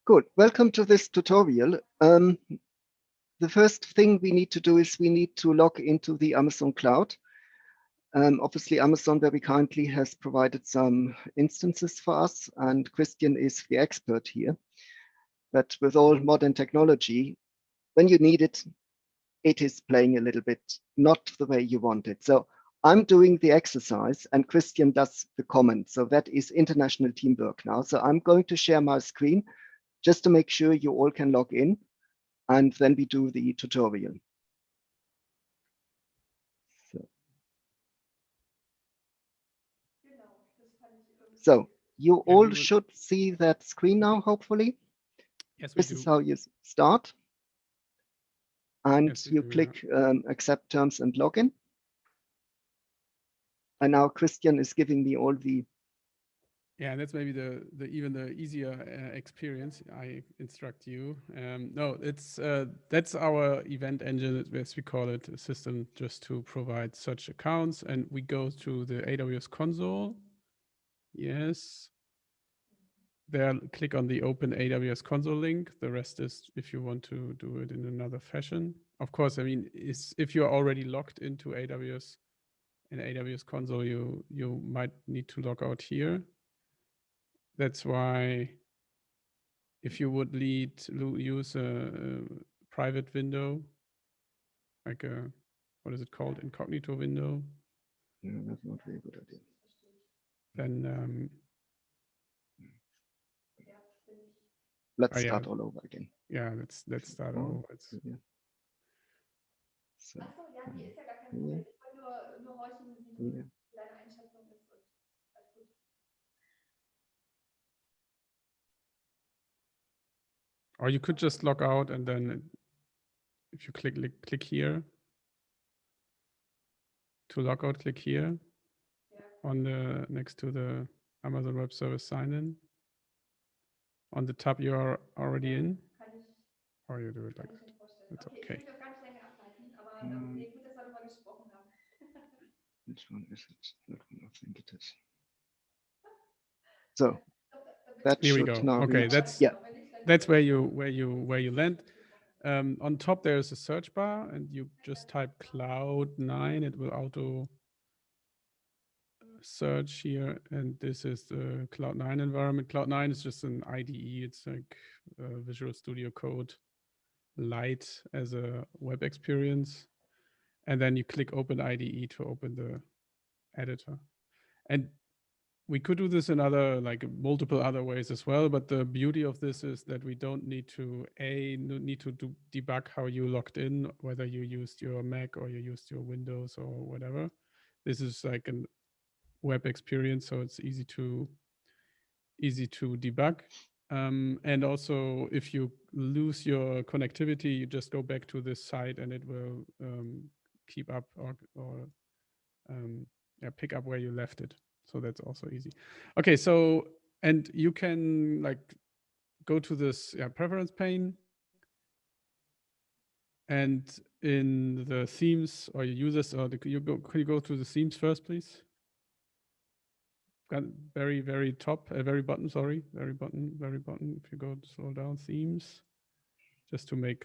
Good. Welcome to this tutorial. The first thing we need to do is we need to log into the Amazon cloud. Obviously, Amazon very kindly has provided some instances for us, and Christian is the expert here. But with all modern technology, when you need it, it is playing a little bit not the way you want it. So I'm doing the exercise and Christian does the comment. So that is international teamwork now. So I'm going to share my screen just to make sure you all can log in, and then we do the tutorial. So you all should see that screen now, hopefully. Yes, we this do. is how you start. And Yes, you click accept terms and login. And now Christian is giving me all the. Yeah, that's maybe the even the easier experience. I instruct you. No, it's that's our event engine, as we call it, a system just to provide such accounts. And we go to the AWS console. Yes. There, click on the open AWS console link. The rest is if you want to do it in another fashion. Of course, I mean, if you're already logged into AWS in AWS console, you might need to log out here. That's why if you would use a private window, like a, what is it called, incognito window? Yeah, that's not a very good idea. Then let's start all over again. Yeah, let's start all over. Yeah. So, yeah. Or you could just log out and then if you click here to log out, click here on the next to the Amazon Web Service sign-in. On the tab you are already in, or you do it like that. It's okay. Which one is it? That one, I think it is. So that here we go. Okay, that's where you land. On top there's a search bar, and you just type Cloud9. It will auto search here, and this is the Cloud9 environment. Cloud9 is just an IDE. It's like Visual Studio Code Lite as a web experience, and then you click Open IDE to open the editor. And we could do this in multiple other ways as well, but the beauty of this is that we don't need to debug how you logged in, whether you used your Mac or you used your Windows or whatever. This is like a web experience, so it's easy to debug. And also, if you lose your connectivity, you just go back to this site, and it will keep up or pick up where you left it. So that's also easy. Okay, so, and you can go to this preference pane, and in the themes or your users, or can you go to the themes first, please? Got very top, very bottom. Sorry, very bottom. If you go scroll down, themes, just to make.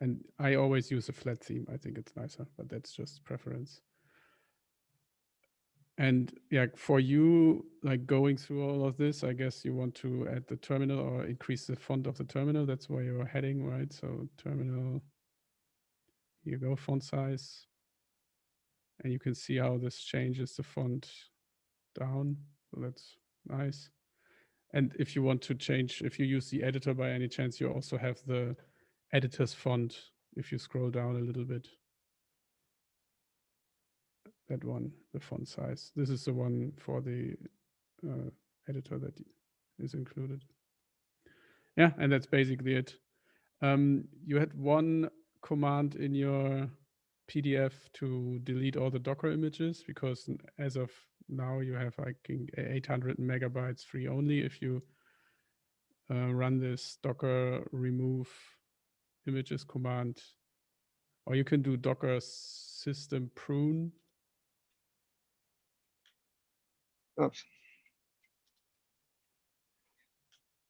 And I always use a flat theme. I think it's nicer, but that's just preference. And yeah, for you, going through all of this, I guess you want to add the terminal or increase the font of the terminal. That's where you're heading, right? So terminal, here you go, font size. And you can see how this changes the font down. So that's nice. And if you want to change, if you use the editor by any chance, you also have the editor's font. If you scroll down a little bit, that one, the font size. This is the one for the editor that is included. Yeah, and that's basically it. You had one command in your PDF to delete all the Docker images, because as of now you have 800 megabytes free only. If you run this Docker remove images command, or you can do Docker system prune. Oops.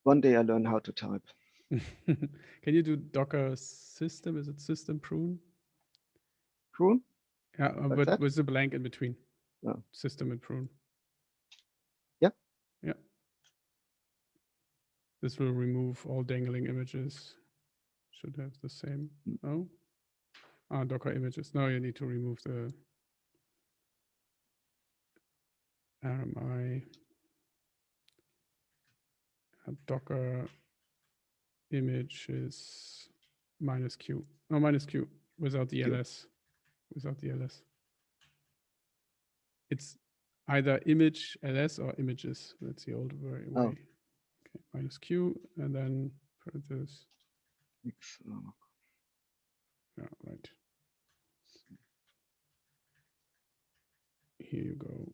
One day I learn how to type. Can you do Docker system? Is it system prune? Prune? Yeah, Like but that? with the blank in between. Oh. System and prune. Yeah. Yeah. This will remove all dangling images. Should have the same. Oh. Docker images. No, you need to remove the RMI. Docker image is -Q. No, -Q without the ls. Without the ls. It's either image ls or images. That's the old way. Oh. Okay, -Q and then parentheses. Yeah, right. Here you go.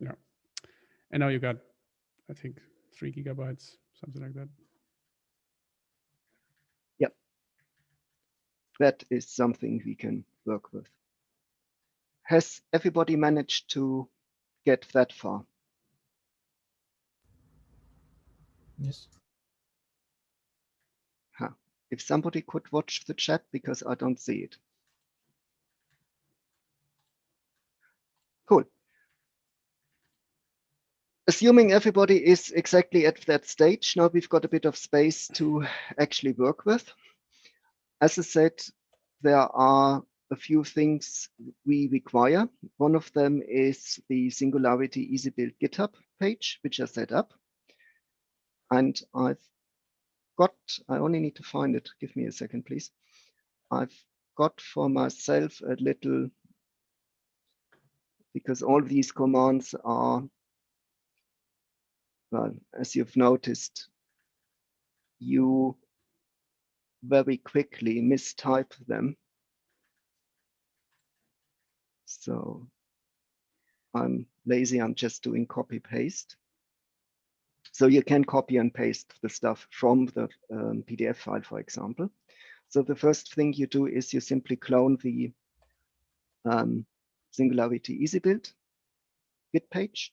Yeah. And now you got, I think, 3 gigabytes, something like that. Yep. That is something we can work with. Has everybody managed to get that far? Yes. Huh. If somebody could watch the chat, because I don't see it. Cool. Assuming everybody is exactly at that stage, now we've got a bit of space to actually work with. As I said, there are a few things we require. One of them is the Singularity EasyBuild GitHub page, which I set up. And I only need to find it. Give me a second, please. I've got for myself a little, because all these commands are, well, as you've noticed, you very quickly mistype them. So I'm lazy, I'm just doing copy paste. So you can copy and paste the stuff from the PDF file, for example. So the first thing you do is you simply clone the Singularity EasyBuild Git page.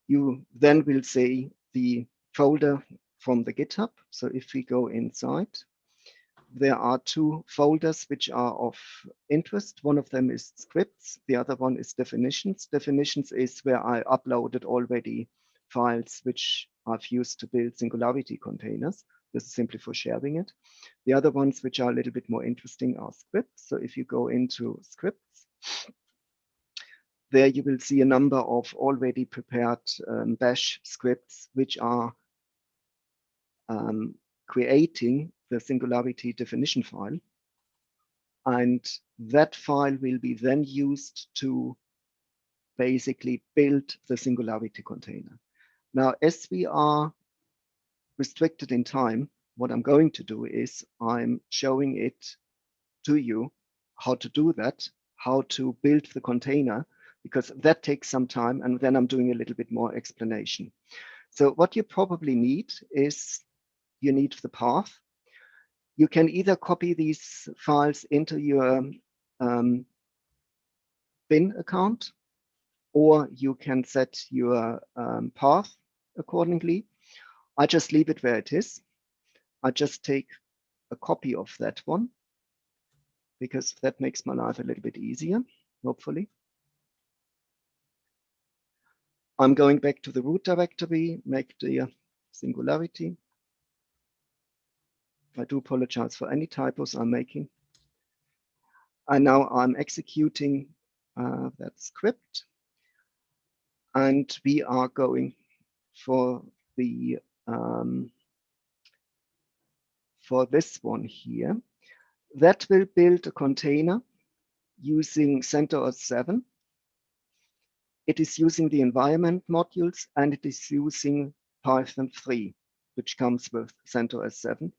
You then will see the folder from the GitHub. So if we go inside, there are 2 folders which are of interest. One of them is scripts. The other one is definitions. Definitions is where I uploaded already files which I've used to build Singularity containers. This is simply for sharing it. The other ones which are a little bit more interesting are scripts. So if you go into scripts, there you will see a number of already prepared bash scripts which are creating the Singularity definition file. And that file will be then used to basically build the Singularity container. Now, as we are restricted in time, what I'm going to do is I'm showing it to you how to do that, how to build the container, because that takes some time, and then I'm doing a little bit more explanation. So what you probably need is you need the path. You can either copy these files into your bin account, or you can set your path accordingly. I just leave it where it is. I just take a copy of that one, because that makes my life a little bit easier, hopefully. I'm going back to the root directory, make the Singularity. I do apologize for any typos I'm making. And now I'm executing that script. And we are going for the for this one here. That will build a container using CentOS 7. It is using the environment modules, and it is using Python 3, which comes with CentOS 7.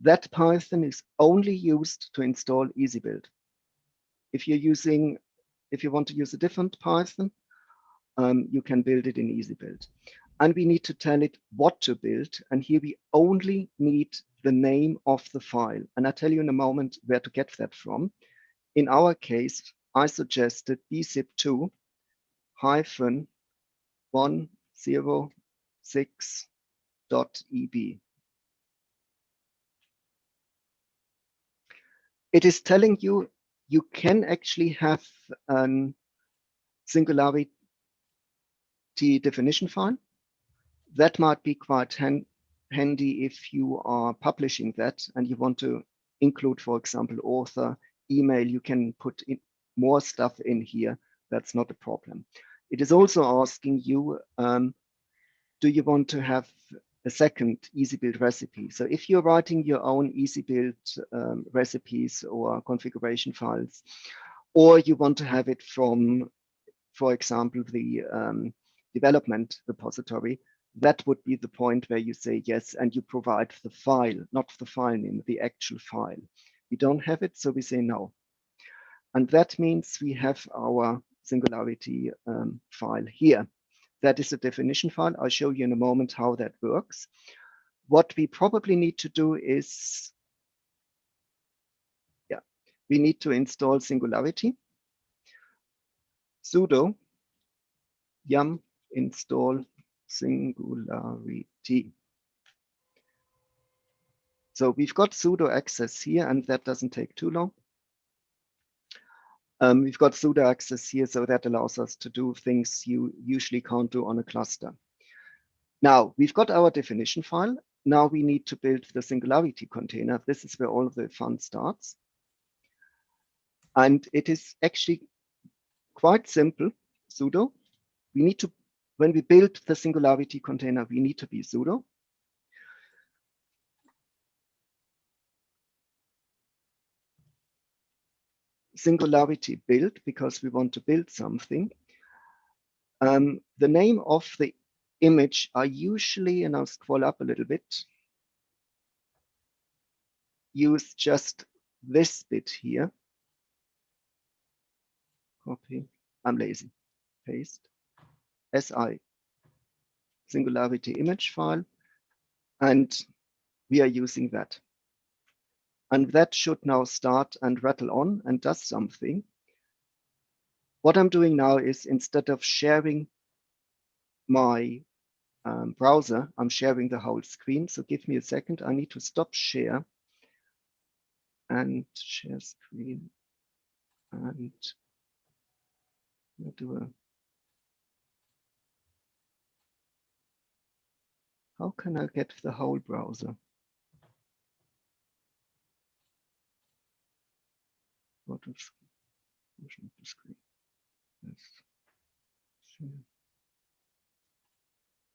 That Python is only used to install EasyBuild. If you want to use a different Python, you can build it in EasyBuild. And we need to tell it what to build. And here we only need the name of the file. And I'll tell you in a moment where to get that from. In our case, I suggested bzip2 -10 6.eb. It is telling you you can actually have a Singularity definition file. That might be quite handy if you are publishing that and you want to include, for example, author, email. You can put in more stuff in here. That's not a problem. It is also asking you, do you want to have a second EasyBuild recipe? So if you're writing your own EasyBuild recipes or configuration files, or you want to have it from, for example, the development repository, that would be the point where you say yes, and you provide the file, not the file name, the actual file. We don't have it, so we say no. And that means we have our Singularity file here. That is a definition file. I'll show you in a moment how that works. What we probably need to do is, we need to install Singularity. Sudo yum install Singularity. So we've got sudo access here, and that doesn't take too long. We've got sudo access here, so that allows us to do things you usually can't do on a cluster. Now, we've got our definition file. Now we need to build the Singularity container. This is where all of the fun starts. And it is actually quite simple. Sudo. We need to, when we build the Singularity container, we need to be sudo. Singularity build, because we want to build something. The name of the image are usually, and I'll scroll up a little bit, use just this bit here. Copy. I'm lazy. Paste. SI Singularity image file. And we are using that. And that should now start and rattle on and does something. What I'm doing now is, instead of sharing my browser, I'm sharing the whole screen. So give me a second. I need to stop share and share screen and do a, how can I get the whole browser? What is the screen? Yes.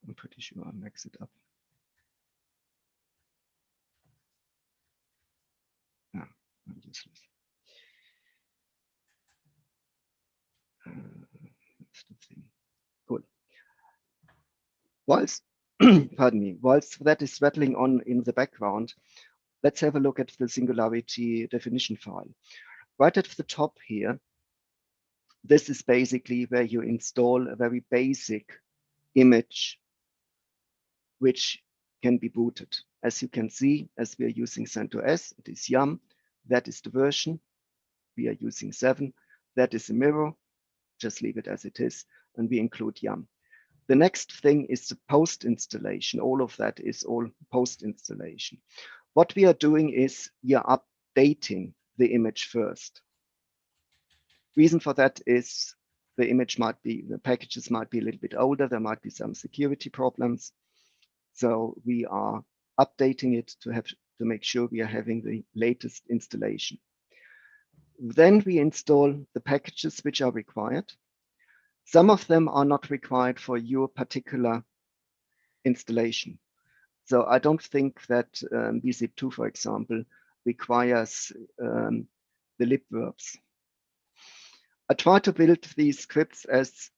I'm pretty sure I'll mix it up. Ah, I'm useless. That's the thing. Cool. Whilst, pardon me, whilst that is rattling on in the background, let's have a look at the Singularity definition file. Right at the top here, this is basically where you install a very basic image which can be booted. As you can see, as we are using CentOS, it is yum. That is the version. We are using 7. That is a mirror. Just leave it as it is. And we include yum. The next thing is the post installation. All of that is all post installation. What we are doing is we are updating the image first. Reason for that is the image might be, the packages might be a little bit older. There might be some security problems. So we are updating it to make sure we are having the latest installation. Then we install the packages which are required. Some of them are not required for your particular installation. So I don't think that bzip2, for example, requires the libverbs. I try to build these scripts as,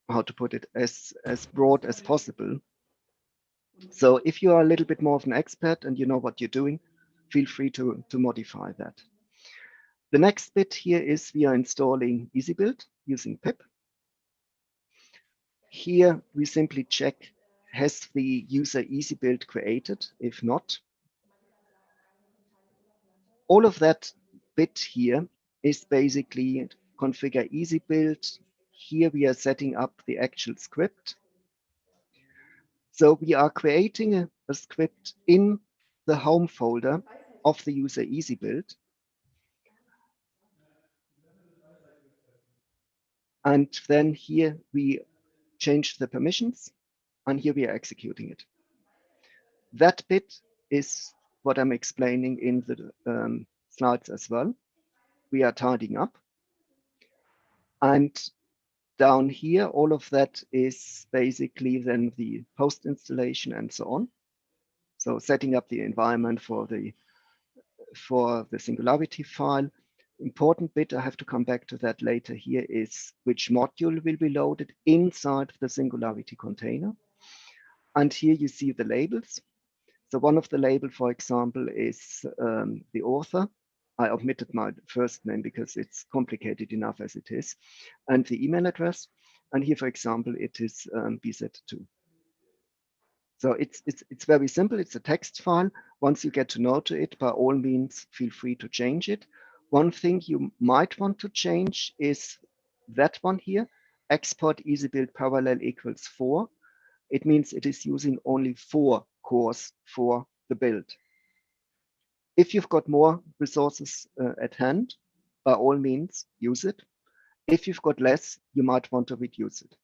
how to put it, as broad as possible. So if you are a little bit more of an expert and you know what you're doing, feel free to modify that. The next bit here is we are installing EasyBuild using pip. Here we simply check, has the user EasyBuild created? If not, all of that bit here is basically configure EasyBuild. Here we are setting up the actual script. So we are creating a script in the home folder of the user EasyBuild. And then here we change the permissions, and here we are executing it. That bit is what I'm explaining in the slides as well. We are tidying up. And down here, all of that is basically then the post installation and so on. So setting up the environment for the Singularity file. Important bit, I have to come back to that later here, is which module will be loaded inside the Singularity container. And here you see the labels. So one of the labels, for example, is the author. I omitted my first name because it's complicated enough as it is, and the email address. And here, for example, it is BZ2. So it's very simple. It's a text file. Once you get to know to it, by all means, feel free to change it. One thing you might want to change is that one here, export EasyBuild parallel equals 4. It means it is using only 4 cores for the build. If you've got more resources at hand, by all means, use it. If you've got less, you might want to reduce it.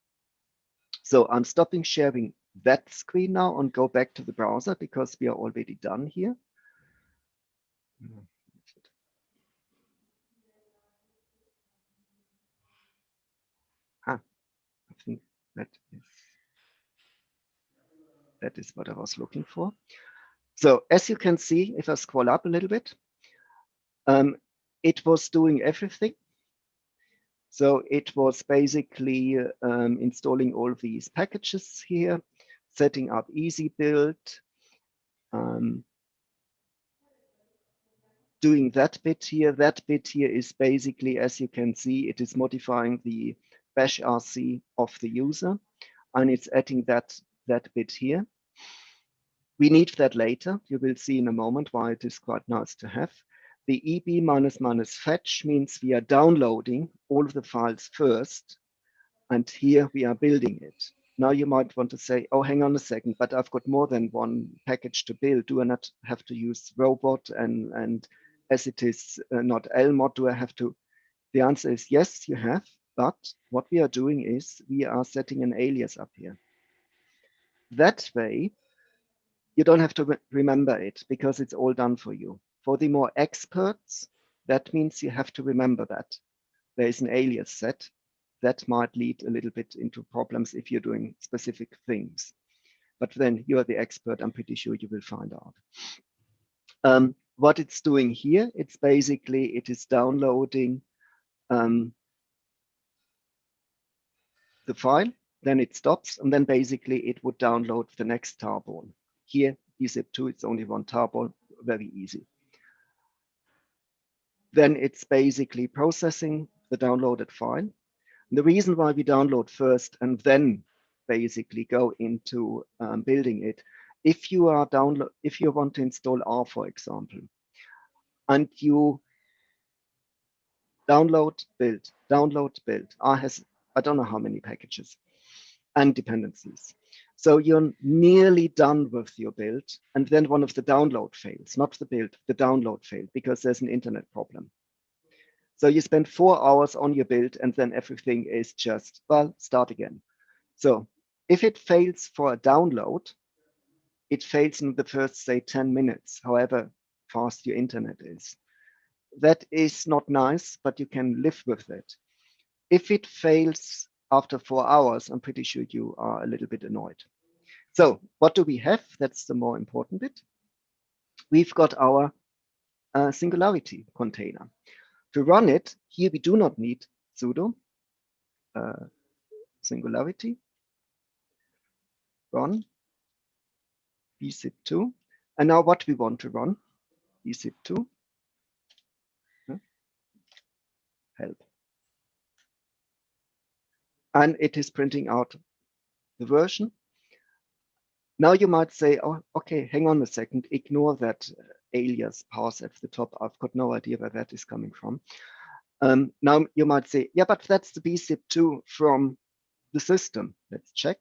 So I'm stopping sharing that screen now and go back to the browser because we are already done here. I think that is what I was looking for. So as you can see, if I scroll up a little bit, it was doing everything. So it was basically installing all these packages here, setting up EasyBuild, doing that bit here. That bit here is basically, as you can see, it is modifying the bash RC of the user, and it's adding that bit here. We need that later. You will see in a moment why it is quite nice to have. The EB --fetch means we are downloading all of the files first, and here we are building it. Now you might want to say, oh, hang on a second, but I've got more than one package to build. Do I not have to use robot and as it is not lmod, do I have to? The answer is yes, you have. But what we are doing is we are setting an alias up here. That way, you don't have to remember it because it's all done for you. For the more experts, that means you have to remember that there is an alias set. That might lead a little bit into problems if you're doing specific things. But then you are the expert, I'm pretty sure you will find out. What it's doing here, it's basically, it is downloading the file, then it stops, and then basically it would download the next tarball. Here, EZIP2, it's only one tarball, very easy. Then it's basically processing the downloaded file. The reason why we download first and then basically go into building it, if you want to install R, for example, and you download, build, R has, I don't know how many packages and dependencies. So you're nearly done with your build, and then one of the download fails, not the build, the download failed because there's an internet problem. So you spend 4 hours on your build and then everything is just, well, start again. So if it fails for a download, it fails in the first, say, 10 minutes, however fast your internet is. That is not nice, but you can live with it. If it fails after 4 hours, I'm pretty sure you are a little bit annoyed. So what do we have? That's the more important bit. We've got our Singularity container. To run it, here we do not need sudo Singularity run bzip2. And now what we want to run, bzip2 help. And it is printing out the version. Now you might say, oh, okay, hang on a second, ignore that alias pass at the top. I've got no idea where that is coming from. Now you might say, yeah, but that's the bzip2 from the system. Let's check.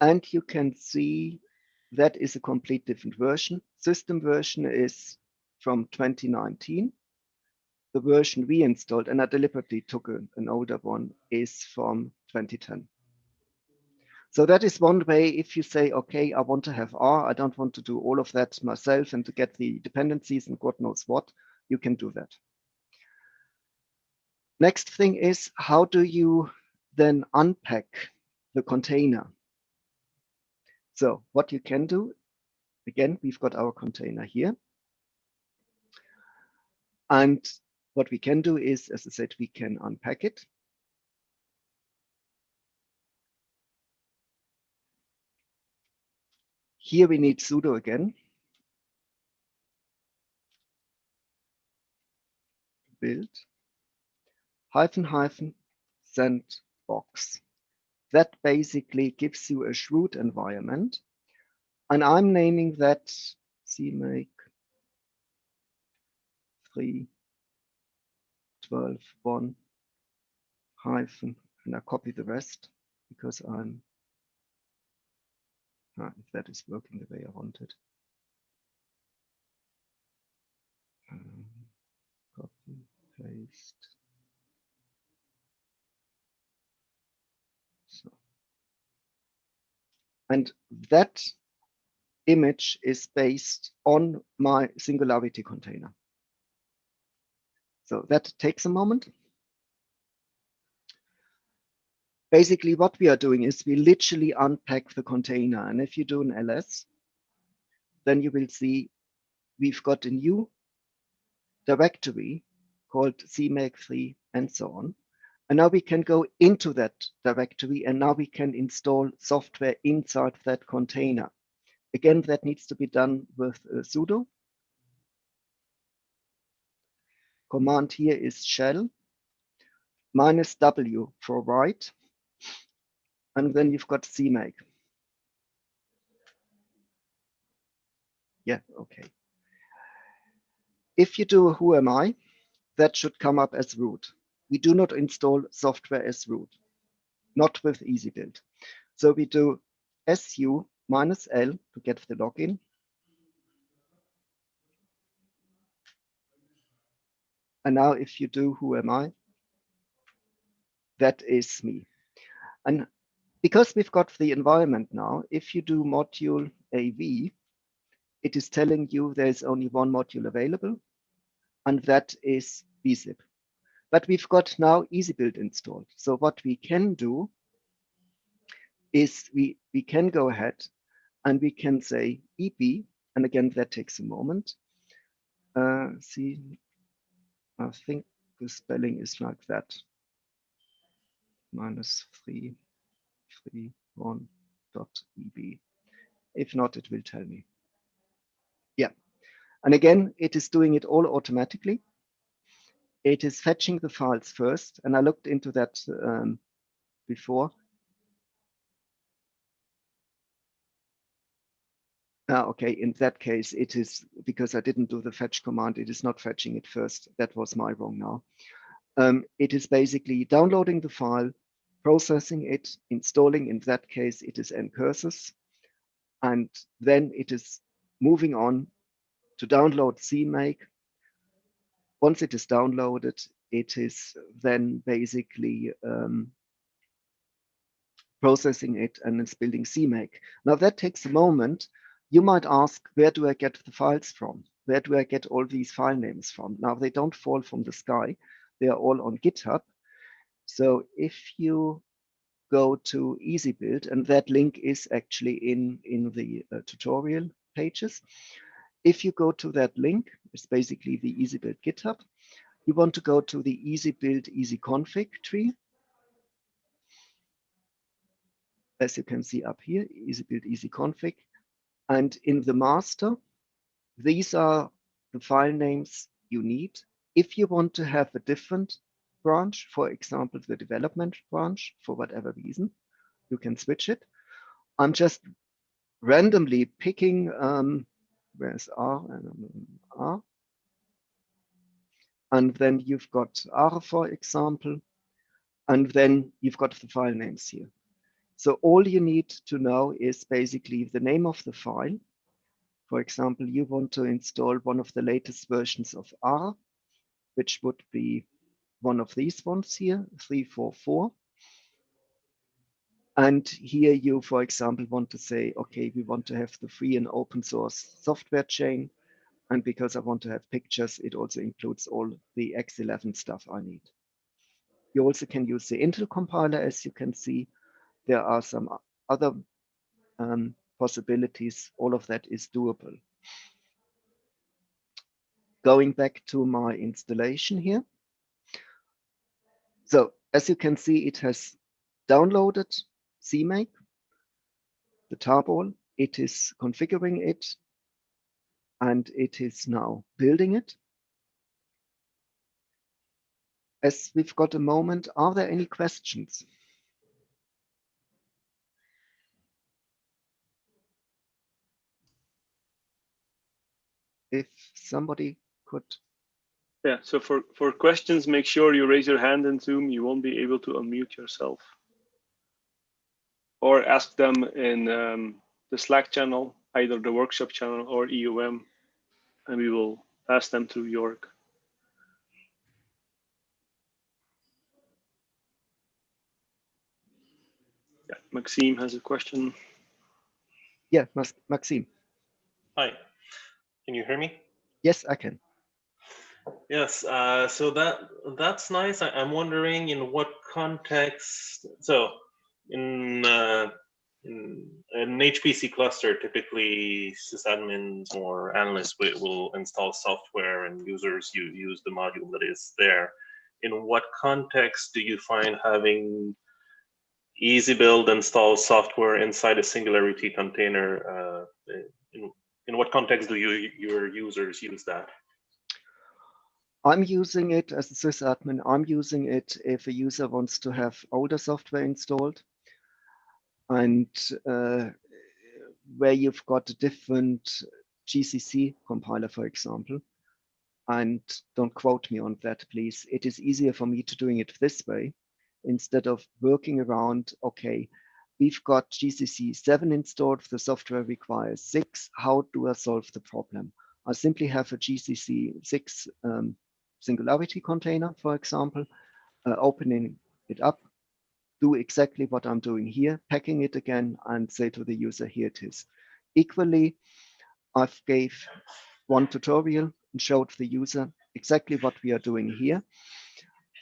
And you can see that is a complete different version. System version is from 2019. The version we installed, and I deliberately took an older one, is from 2010. So that is one way. If you say, okay, I want to have R, I don't want to do all of that myself and to get the dependencies and God knows what, you can do that. Next thing is, how do you then unpack the container? So what you can do, again, we've got our container here. And what we can do is, as I said, we can unpack it. Here we need sudo again. Build -- sandbox. That basically gives you a root environment. And I'm naming that Cmake 3.12.1 hyphen, and I copy the rest because if that is working the way I wanted. Copy, paste. So. And that image is based on my Singularity container. So that takes a moment. Basically, what we are doing is we literally unpack the container. And if you do an ls, then you will see we've got a new directory called Cmake 3 and so on. And now we can go into that directory and now we can install software inside that container. Again, that needs to be done with sudo. Command here is shell -w for write. And then you've got Cmake. Yeah, okay. If you do a who am I, that should come up as root. We do not install software as root, not with EasyBuild. So we do su -l to get the login. And now if you do who am I, that is me. And because we've got the environment now, if you do module AV, it is telling you there's only one module available, and that is bzip. But we've got now EasyBuild installed. So what we can do is we can go ahead and we can say ep, and again, that takes a moment. See, I think the spelling is like that. -331.eb. If not, it will tell me. Yeah. And again, it is doing it all automatically. It is fetching the files first. And I looked into that before. Okay, in that case, it is because I didn't do the fetch command. It is not fetching it first. That was my wrong now. It is basically downloading the file, processing it, installing. In that case, it is ncurses. And then it is moving on to download Cmake. Once it is downloaded, it is then basically processing it and it's building Cmake. Now that takes a moment. You might ask, where do I get the files from? Where do I get all these file names from? Now they don't fall from the sky. They are all on GitHub. So if you go to EasyBuild, and that link is actually in the tutorial pages. If you go to that link, it's basically the EasyBuild GitHub. You want to go to the EasyBuild EasyConfig tree. As you can see up here, EasyBuild EasyConfig. And in the master, these are the file names you need. If you want to have a different branch, for example, the development branch, for whatever reason, you can switch it. I'm just randomly picking, where's R? R. And then you've got R, for example, and then you've got the file names here. So all you need to know is basically the name of the file. For example, you want to install one of the latest versions of R, which would be one of these ones here, 344. And here you, for example, want to say, okay, we want to have the free and open source software chain. And because I want to have pictures, it also includes all the X11 stuff I need. You also can use the Intel compiler, as you can see. There are some other possibilities. All of that is doable. Going back to my installation here. So as you can see, it has downloaded Cmake, the tarball. It is configuring it, and it is now building it. As we've got a moment, are there any questions? If somebody could. Yeah, so for questions, make sure you raise your hand in Zoom. You won't be able to unmute yourself. Or ask them in the Slack channel, either the workshop channel or EUM, and we will pass them to Jörg. Yeah, Maxime has a question. Yeah, Maxime. Hi, can you hear me? Yes, I can. Yes, so that's nice. I'm wondering in what context. So in an HPC cluster, typically sysadmins or analysts will install software and users use the module that is there. In what context do you find having EasyBuild install software inside a Singularity container? In what context do your users use that? I'm using it as a sysadmin. I'm using it if a user wants to have older software installed, and where you've got a different GCC compiler, for example. And don't quote me on that, please. It is easier for me to doing it this way instead of working around, okay, we've got GCC 7 installed, the software requires 6. How do I solve the problem? I simply have a GCC 6 Singularity container, for example, opening it up, do exactly what I'm doing here, packing it again, and say to the user, here it is. Equally, I've gave one tutorial and showed the user exactly what we are doing here.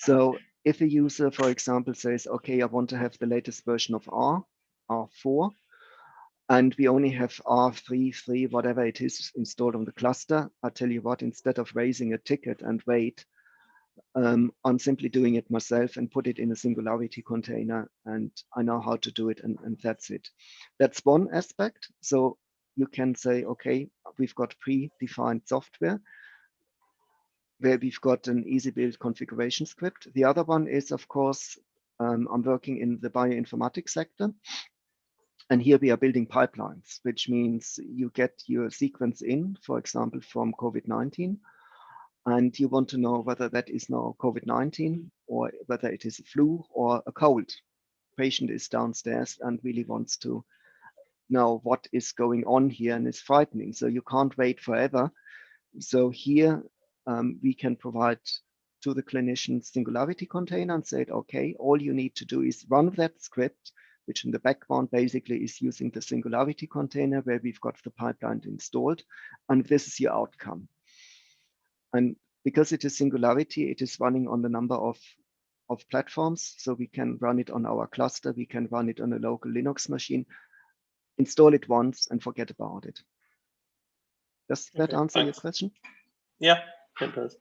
So if a user, for example, says, okay, I want to have the latest version of R, R4, and we only have R3, whatever it is installed on the cluster, I tell you what, instead of raising a ticket and wait, I'm simply doing it myself and put it in a Singularity container, and I know how to do it, and that's it. That's one aspect. So you can say, okay, we've got predefined software where we've got an EasyBuild configuration script. The other one is, of course, I'm working in the bioinformatics sector. And here we are building pipelines, which means you get your sequence in, for example, from COVID-19, and you want to know whether that is now COVID-19 or whether it is a flu or a cold. Patient is downstairs and really wants to know what is going on here, and it's frightening. So you can't wait forever. So here we can provide to the clinician Singularity container and say, okay, all you need to do is run that script, which in the background basically is using the Singularity container where we've got the pipeline installed, and this is your outcome. And because it is Singularity, it is running on the number of platforms. So we can run it on our cluster, we can run it on a local Linux machine, install it once and forget about it. Does that answer your question? Yeah, it does.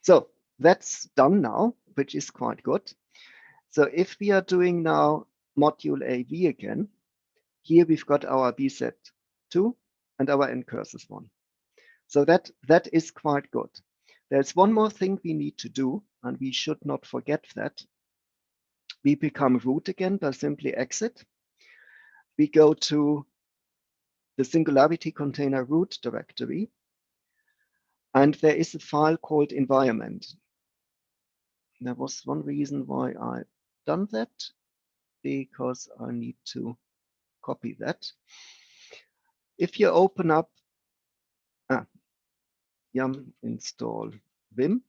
So that's done now, which is quite good. So if we are doing now module AV again, here we've got our BZ2 and our ncurses 1. So that is quite good. There's one more thing we need to do, and we should not forget that. We become root again by simply exit. We go to the Singularity container root directory, and there is a file called environment. There was one reason why I done that. because I need to copy that. If you open up yum install Vim,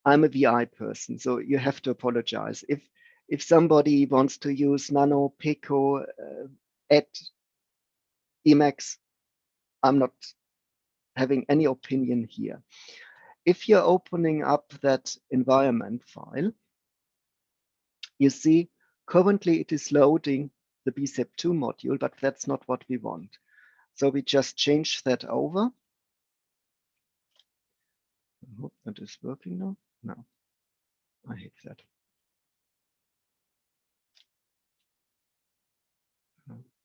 I'm a VI person, so you have to apologize. If somebody wants to use Nano, Pico, Emacs, I'm not having any opinion here. If you're opening up that environment file, you see currently it is loading the BSEP2 module, but that's not what we want. So we just change that over. I hope that is working now. No, I hate that.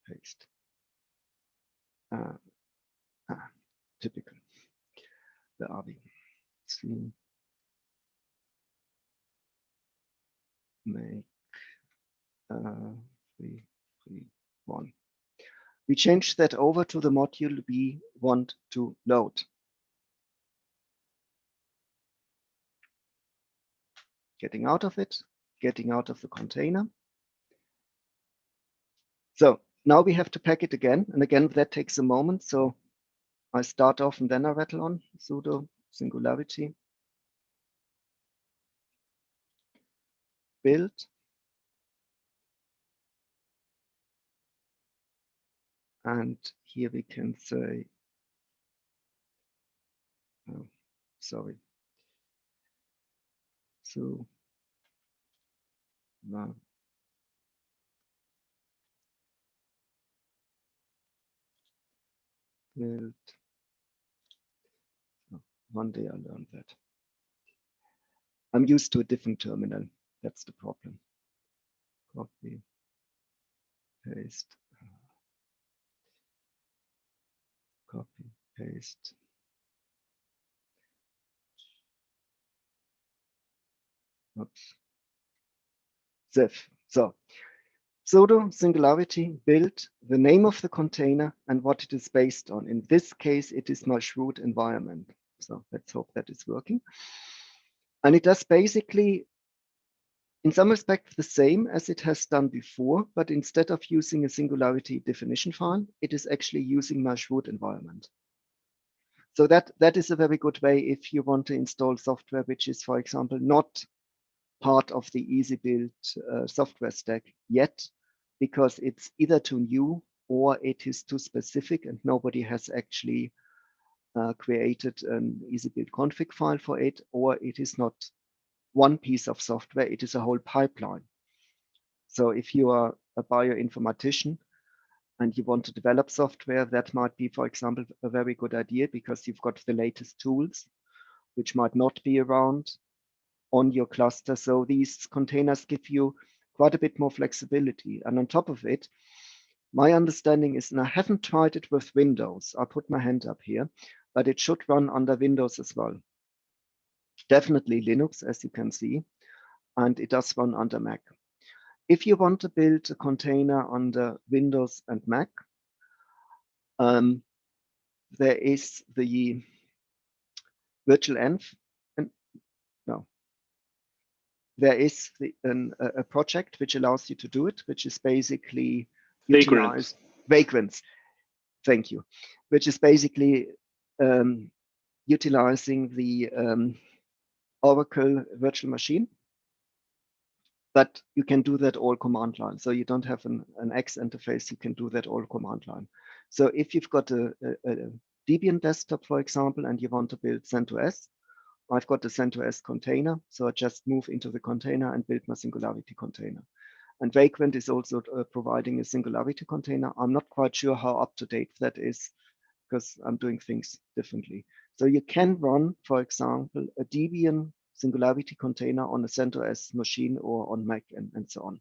Paste. Typical. Where are we? Cmake 3, 3, 1. We change that over to the module we want to load. Getting out of it, getting out of the container. So now we have to pack it again. And again, that takes a moment. So I start off and then I rattle on sudo Singularity build. And here we can say, oh, sorry. So now build. Oh, one day I learned that. I'm used to a different terminal. That's the problem. Copy, paste, copy, paste. Oops. Ziff. So sudo Singularity build the name of the container and what it is based on. In this case, it is my root environment. So let's hope that is working. And it does basically, in some respect, the same as it has done before, but instead of using a Singularity definition file, it is actually using my root environment. So that is a very good way if you want to install software which is, for example, not part of the EasyBuild software stack yet, because it's either too new or it is too specific and nobody has actually created an EasyBuild config file for it, or it is not one piece of software, it is a whole pipeline. So if you are a bioinformatician and you want to develop software, that might be, for example, a very good idea because you've got the latest tools, which might not be around on your cluster. So these containers give you quite a bit more flexibility. And on top of it, my understanding is, and I haven't tried it with Windows, I'll put my hand up here, but it should run under Windows as well. Definitely Linux, as you can see, and it does run under Mac. If you want to build a container under Windows and Mac, there is the Virtualenv. No, there is a project which allows you to do it, which is basically Vagrant. Vagrants. Thank you. Which is basically utilizing the Oracle virtual machine. But you can do that all command line. So you don't have an X interface, you can do that all command line. So if you've got a Debian desktop, for example, and you want to build CentOS, I've got the CentOS container. So I just move into the container and build my Singularity container. And Vagrant is also providing a Singularity container. I'm not quite sure how up to date that is because I'm doing things differently. So you can run, for example, a Debian Singularity container on a CentOS machine or on Mac and so on.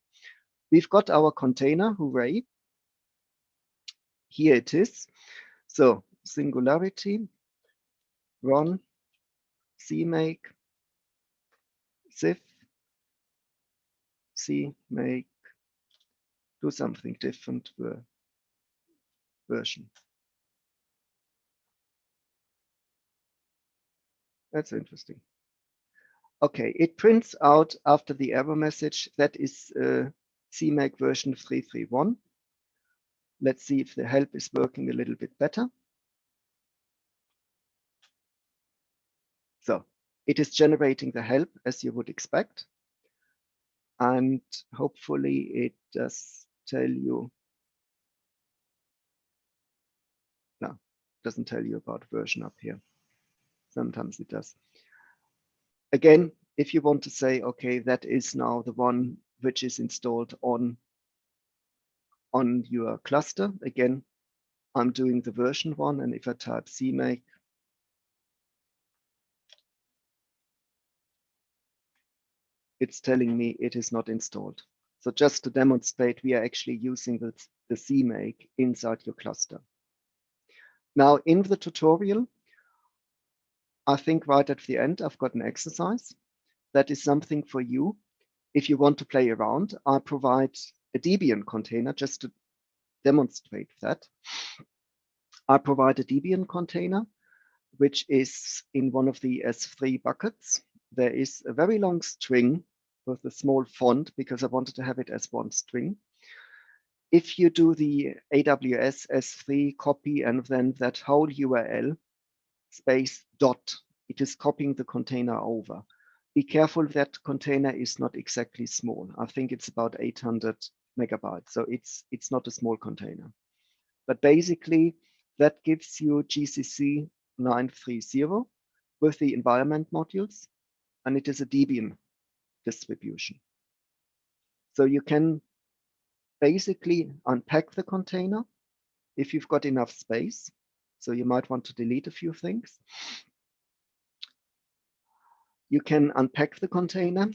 We've got our container, hooray. Here it is. So Singularity, run, Cmake, ziff, Cmake, do something different version. That's interesting. Okay, it prints out after the error message that is Cmake version 3.3.1. Let's see if the help is working a little bit better. So it is generating the help as you would expect. And hopefully it does tell you. No, doesn't tell you about version up here. Sometimes it does. Again, if you want to say, okay, that is now the one which is installed on your cluster, again, I'm doing the version one, and if I type Cmake, it's telling me it is not installed. So just to demonstrate, we are actually using the Cmake inside your cluster. Now in the tutorial, I think right at the end, I've got an exercise that is something for you. If you want to play around, I provide a Debian container just to demonstrate that. I provide a Debian container, which is in one of the S3 buckets. There is a very long string with a small font because I wanted to have it as one string. If you do the AWS S3 copy and then that whole URL space dot, it is copying the container over. Be careful that container is not exactly small. I think it's about 800 megabytes. So it's not a small container. But basically that gives you GCC 930 with the environment modules, and it is a Debian distribution. So you can basically unpack the container if you've got enough space. So you might want to delete a few things. You can unpack the container.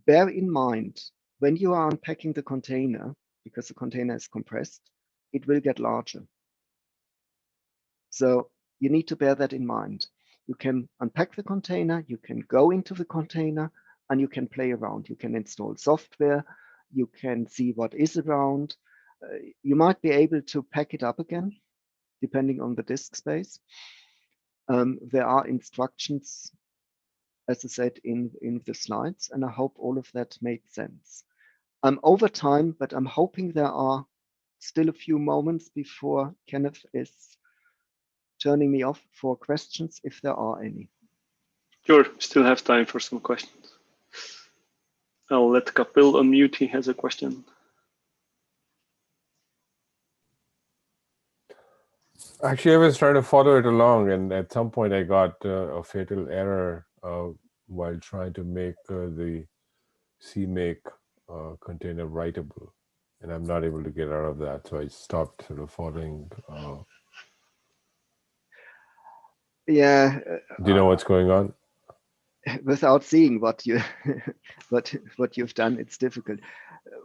Bear in mind, when you are unpacking the container, because the container is compressed, it will get larger. So you need to bear that in mind. You can unpack the container, you can go into the container, and you can play around. You can install software, you can see what is around. You might be able to pack it up again, depending on the disk space. There are instructions, as I said, in the slides, and I hope all of that made sense. I'm over time, but I'm hoping there are still a few moments before Kenneth is turning me off for questions, if there are any. Sure, still have time for some questions. I'll let Kapil unmute, he has a question. Actually, I was trying to follow it along, and at some point I got a fatal error while trying to make the Cmake container writable, and I'm not able to get out of that. So I stopped sort of following. Yeah. Do you know what's going on? Without seeing what you what you've done, it's difficult.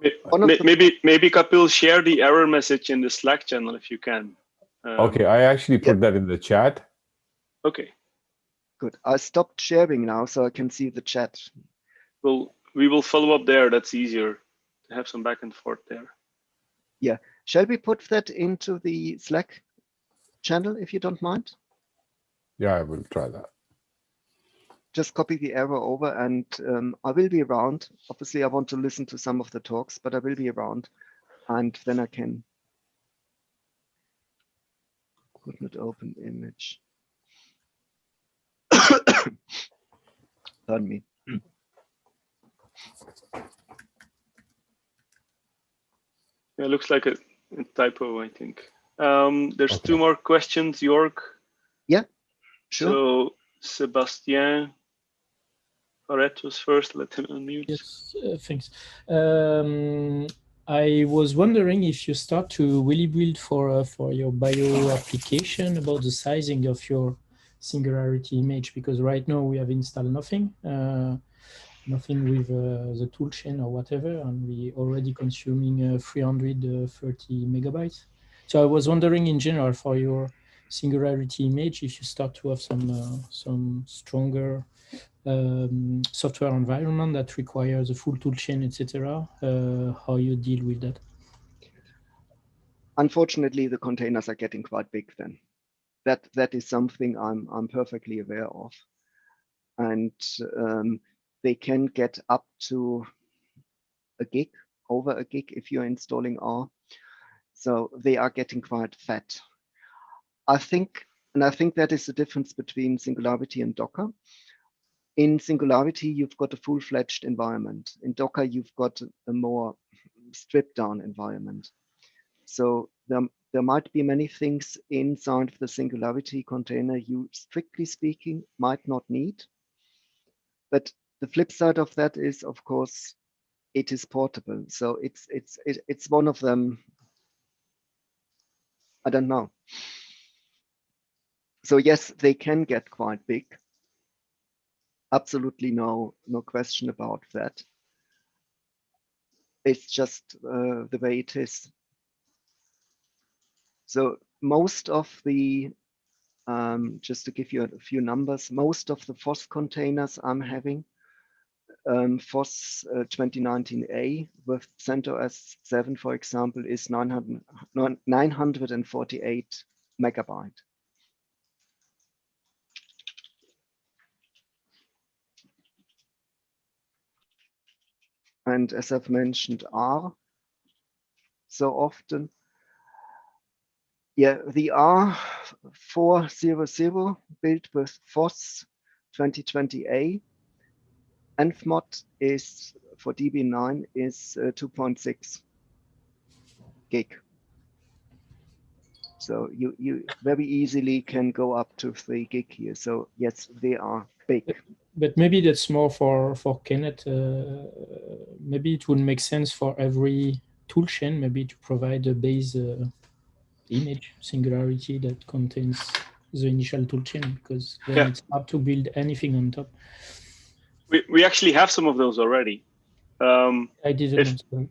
Maybe Kapil, share the error message in the Slack channel if you can. Okay, I actually put that in the chat. Okay. Good. I stopped sharing now, so I can see the chat. Well, we will follow up there. That's easier to have some back and forth there. Yeah. Shall we put that into the Slack channel, if you don't mind? Yeah, I will try that. Just copy the error over, and I will be around. Obviously, I want to listen to some of the talks, but I will be around, and then I can could not open image. Pardon me. Yeah, it looks like a typo, I think. There's Okay. two more questions, York. Yeah, sure. So Sebastien Barrett was first. Let him unmute. Yes, thanks. I was wondering if you start to really build for your bio application about the sizing of your Singularity image, because right now we have installed nothing, nothing with the toolchain or whatever, and we already consuming 330 megabytes. So I was wondering in general for your Singularity image, if you start to have some stronger software environment that requires a full toolchain, etc., how you deal with that? Unfortunately, the containers are getting quite big then. That is something I'm perfectly aware of. And they can get up to a gig over a gig if you're installing R. So they are getting quite fat. I think that is the difference between Singularity and Docker. In Singularity, you've got a full-fledged environment. In Docker, you've got a more stripped-down environment. So there might be many things inside of the Singularity container you, strictly speaking, might not need. But the flip side of that is, of course, it is portable. So it's one of them. I don't know. So yes, they can get quite big. Absolutely no question about that. It's just the way it is. So most of the, just to give you a few numbers, most of the FOSS containers I'm having, FOSS 2019A with CentOS 7, for example, is 948 megabyte. And as I've mentioned, R so often, yeah, the R400 built with FOSS 2020A. Env is for Debian 9 is 2.6 gig. So you very easily can go up to 3 gig here. So yes, they are big. But maybe that's more for Kenneth. Maybe it would make sense for every toolchain, maybe to provide a base image Singularity that contains the initial toolchain, because then it's hard to build anything on top. We actually have some of those already. I didn't know.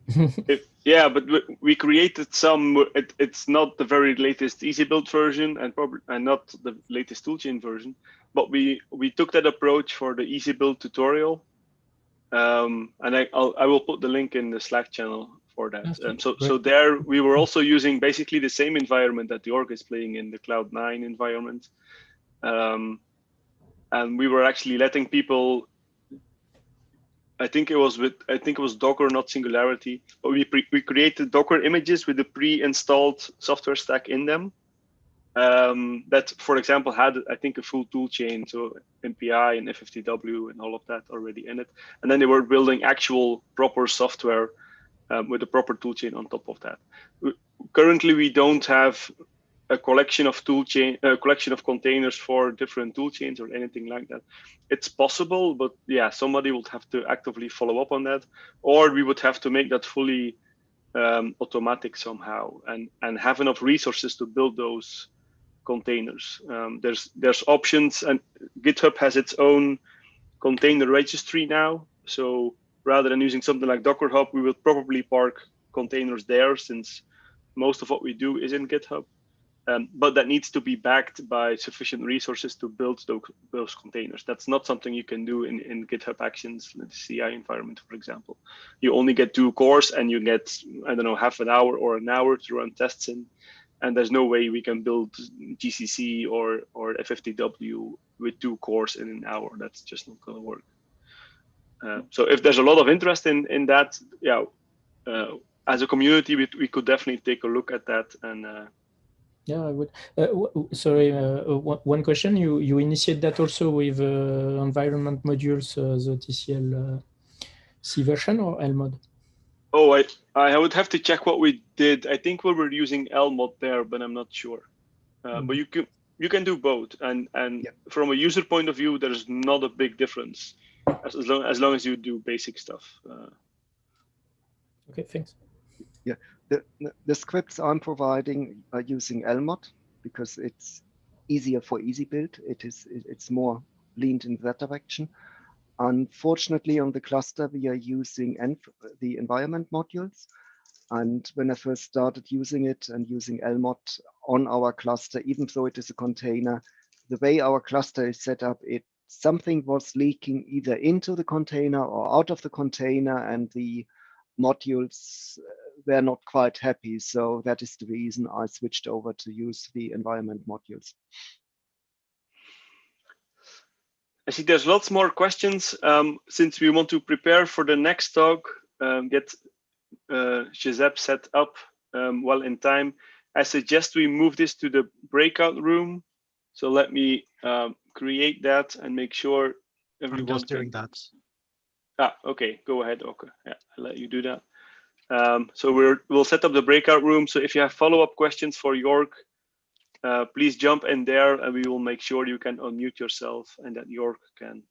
Yeah, but we created some. It's not the very latest EasyBuild version, and probably not the latest toolchain version. But we took that approach for the EasyBuild tutorial, and I will put the link in the Slack channel for that. So there we were also using basically the same environment that the org is playing in, the Cloud 9 environment, and we were actually letting people. I think it was Docker, not Singularity, but we created Docker images with the pre-installed software stack in them. That, for example, had, I think, a full tool chain, so MPI and FFTW and all of that already in it. And then they were building actual proper software with a proper tool chain on top of that. Currently, we don't have a collection of containers for different tool chains or anything like that. It's possible, but yeah, somebody would have to actively follow up on that, or we would have to make that fully automatic somehow and have enough resources to build those containers. There's options, and GitHub has its own container registry now. So rather than using something like Docker Hub, we will probably park containers there, since most of what we do is in GitHub. But that needs to be backed by sufficient resources to build those containers. That's not something you can do in GitHub Actions, the CI environment, for example. You only get 2 cores, and you get, I don't know, half an hour or an hour to run tests in. And there's no way we can build GCC or FFTW with 2 cores in an hour. That's just not going to work. So if there's a lot of interest in that, yeah, as a community, we could definitely take a look at that. And yeah, I would. Sorry, one question. You initiate that also with environment modules, the TCL C version or LMod? Oh, I would have to check what we did. I think we were using LMod there, but I'm not sure. But you can do both, and yeah. From a user point of view, there's not a big difference as long as you do basic stuff. Okay, thanks. Yeah, the scripts I'm providing are using LMod because it's easier for EasyBuild. It's more leaned in that direction. Unfortunately, on the cluster, we are using the environment modules. And when I first started using it and using LMod on our cluster, even though it is a container, the way our cluster is set up, something was leaking either into the container or out of the container, and the modules were not quite happy. So that is the reason I switched over to use the environment modules. I see there's lots more questions. Since we want to prepare for the next talk, get Shazab set up well in time, I suggest we move this to the breakout room. So let me create that and make sure everyone I'm just doing that. Okay, go ahead, Oke. Yeah, I'll let you do that. So we'll set up the breakout room. So if you have follow-up questions for York, please jump in there and we will make sure you can unmute yourself and that York can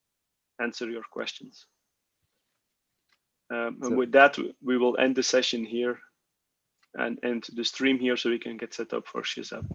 answer your questions. And with that, we will end the session here and end the stream here so we can get set up for Shazab.